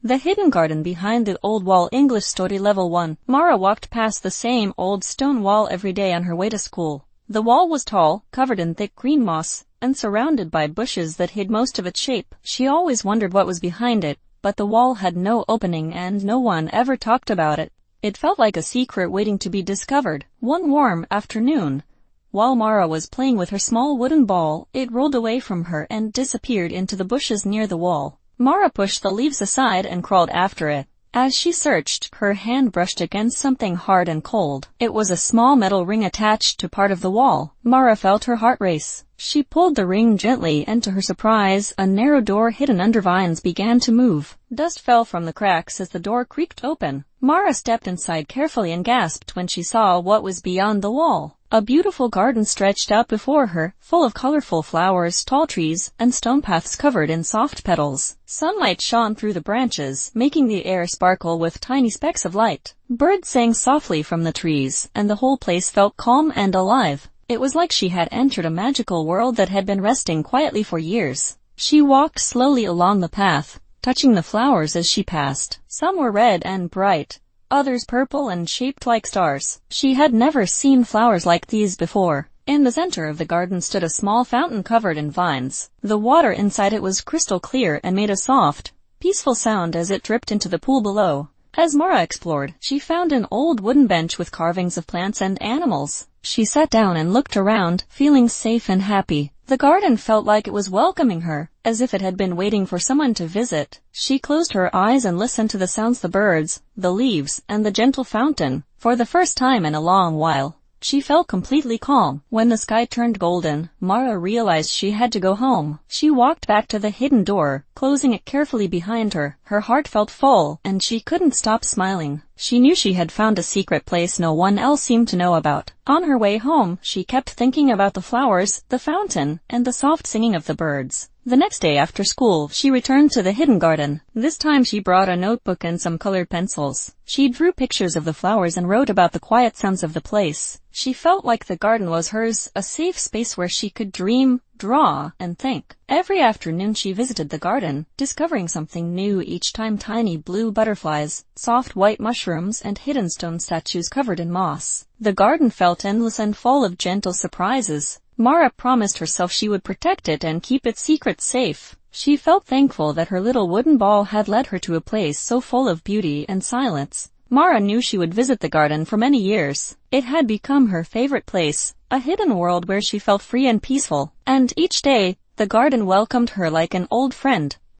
The hidden garden behind the old wall. English story level 1. Mara walked past the same old stone wall every day on her way to school. The wall was tall, covered in thick green moss, and surrounded by bushes that hid most of its shape. She always wondered what was behind it, but the wall had no opening and no one ever talked about it. It felt like a secret waiting to be discovered. One warm afternoon, while Mara was playing with her small wooden ball, it rolled away from her and disappeared into the bushes near the wall. Mara pushed the leaves aside and crawled after it. As she searched, her hand brushed against something hard and cold. It was a small metal ring attached to part of the wall. Mara felt her heart race. She pulled the ring gently, and to her surprise, a narrow door hidden under vines began to move. Dust fell from the cracks as the door creaked open. Mara stepped inside carefully and gasped when she saw what was beyond the wall. A beautiful garden stretched out before her, full of colorful flowers, tall trees, and stone paths covered in soft petals. Sunlight shone through the branches, making the air sparkle with tiny specks of light. Birds sang softly from the trees, and the whole place felt calm and alive. It was like she had entered a magical world that had been resting quietly for years. She walked slowly along the path, touching the flowers as she passed. Some were red and bright, others purple and shaped like stars. She had never seen flowers like these before. In the center of the garden stood a small fountain covered in vines. The water inside it was crystal clear and made a soft, peaceful sound as it dripped into the pool below. As Mara explored, she found an old wooden bench with carvings of plants and animals. She sat down and looked around, feeling safe and happy. The garden felt like it was welcoming her, as if it had been waiting for someone to visit. She closed her eyes and listened to the sounds, the birds, the leaves, and the gentle fountain. For the first time in a long while, she felt completely calm. When the sky turned golden, Mara realized she had to go home. She walked back to the hidden door, closing it carefully behind her. Her heart felt full, and she couldn't stop smiling. She knew she had found a secret place no one else seemed to know about. On her way home, she kept thinking about the flowers, the fountain, and the soft singing of the birds. The next day after school, she returned to the hidden garden. This time she brought a notebook and some colored pencils. She drew pictures of the flowers and wrote about the quiet sounds of the place. She felt like the garden was hers, a safe space where she could dream, draw, and think. Every afternoon she visited the garden, discovering something new each time: tiny blue butterflies, soft white mushrooms, and hidden stone statues covered in moss. The garden felt endless and full of gentle surprises. Mara promised herself she would protect it and keep its secrets safe. She felt thankful that her little wooden ball had led her to a place so full of beauty and silence. Mara knew she would visit the garden for many years. It had become her favorite place, a hidden world where she felt free and peaceful. And each day, the garden welcomed her like an old friend.